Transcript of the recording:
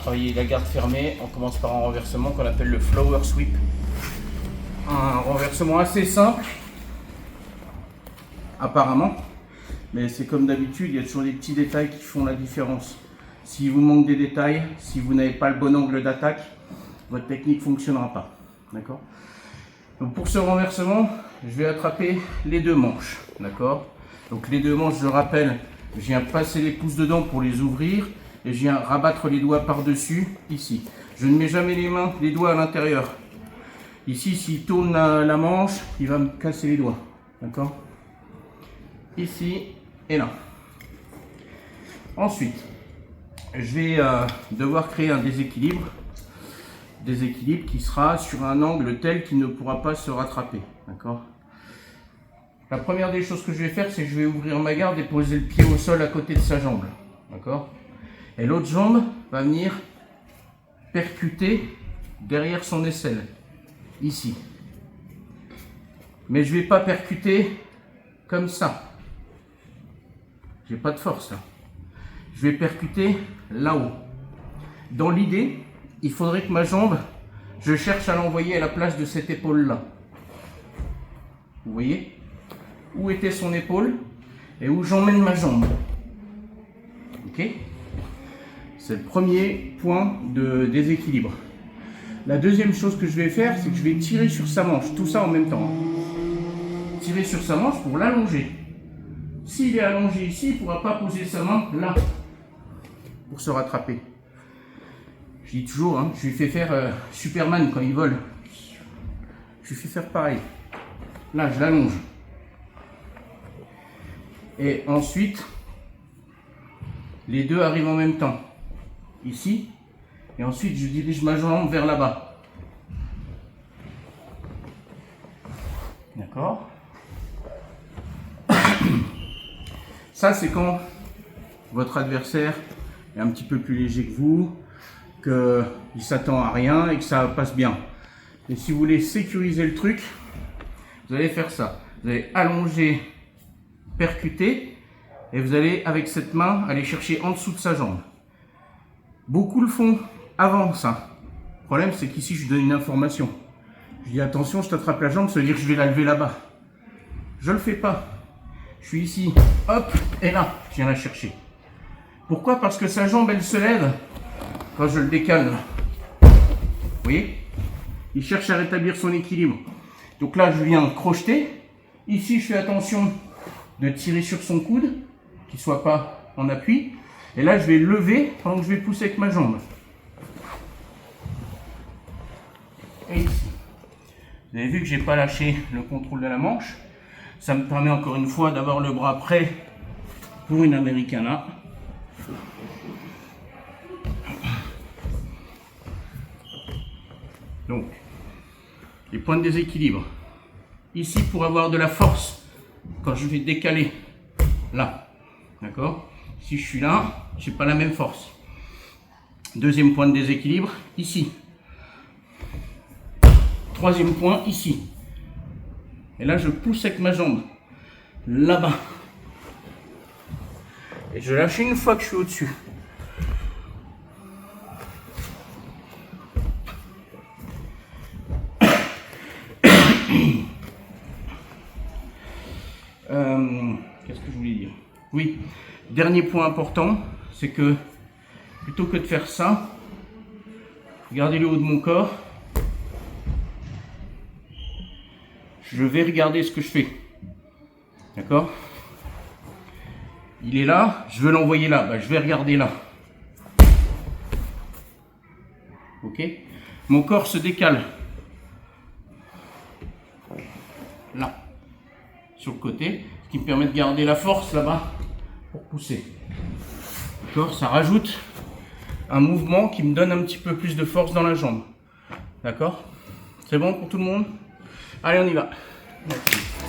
travailler la garde fermée, on commence par un renversement qu'on appelle le flower sweep. Un renversement assez simple, apparemment, mais c'est comme d'habitude, il y a toujours des petits détails qui font la différence. Si vous manque des détails, si vous n'avez pas le bon angle d'attaque, votre technique ne fonctionnera pas. D'accord ? Donc pour ce renversement, je vais attraper les deux manches. D'accord ? Donc les deux manches, je rappelle, je viens passer les pouces dedans pour les ouvrir et je viens rabattre les doigts par-dessus, ici. Je ne mets jamais les doigts à l'intérieur. Ici, s'il tourne la manche, il va me casser les doigts. D'accord ? Ici et là. Ensuite, je vais devoir créer un déséquilibre. Déséquilibre qui sera sur un angle tel qu'il ne pourra pas se rattraper. D'accord ? La première des choses que je vais faire, c'est que je vais ouvrir ma garde et poser le pied au sol à côté de sa jambe. D'accord ? Et l'autre jambe va venir percuter derrière son aisselle. Ici. Mais je ne vais pas percuter comme ça. J'ai pas de force là. Je vais percuter là-haut. Dans l'idée, il faudrait que ma jambe, je cherche à l'envoyer à la place de cette épaule-là. Vous voyez ? Où était son épaule et où j'emmène ma jambe. Ok ? C'est le premier point de déséquilibre. La deuxième chose que je vais faire, c'est que je vais tirer sur sa manche, tout ça en même temps. Tirer sur sa manche pour l'allonger. S'il est allongé ici, il ne pourra pas poser sa main là, pour se rattraper. Je dis toujours, je lui fais faire Superman quand il vole. Je lui fais faire pareil. Là, je l'allonge. Et ensuite, les deux arrivent en même temps. Ici. Et ensuite, je dirige ma jambe vers là-bas. D'accord ? Ça, c'est quand votre adversaire est un petit peu plus léger que vous, qu'il s'attend à rien et que ça passe bien. Et si vous voulez sécuriser le truc, vous allez faire ça. Vous allez allonger, percuter, et vous allez, avec cette main, aller chercher en dessous de sa jambe. Beaucoup le font avant ça. Le problème, c'est qu'ici, je donne une information. Je dis attention, je t'attrape la jambe, ça veut dire que je vais la lever là-bas. Je le fais pas. Je suis ici, hop, et là, je viens la chercher. Pourquoi ? Parce que sa jambe, elle se lève quand je le décale. Vous voyez ? Il cherche à rétablir son équilibre. Donc là, je viens crocheter. Ici, je fais attention de tirer sur son coude, qu'il ne soit pas en appui. Et là, je vais lever pendant que je vais pousser avec ma jambe. Et ici. Vous avez vu que je n'ai pas lâché le contrôle de la manche. Ça me permet encore une fois d'avoir le bras prêt pour une Americana. Donc, les points de déséquilibre. Ici, pour avoir de la force, quand je vais décaler, là, d'accord ? Si je suis là, je n'ai pas la même force. Deuxième point de déséquilibre, ici. Troisième point, ici. Et là, je pousse avec ma jambe, là-bas. Et je lâche une fois que je suis au-dessus. Qu'est-ce que je voulais dire ? Oui, dernier point important, c'est que plutôt que de faire ça, regardez le haut de mon corps. Je vais regarder ce que je fais. D'accord ? Il est là, je veux l'envoyer là. Je vais regarder là. Ok ? Mon corps se décale. Là. Sur le côté. Ce qui me permet de garder la force là-bas pour pousser. D'accord ? Ça rajoute un mouvement qui me donne un petit peu plus de force dans la jambe. D'accord ? C'est bon pour tout le monde ? Allez, on y va. Merci.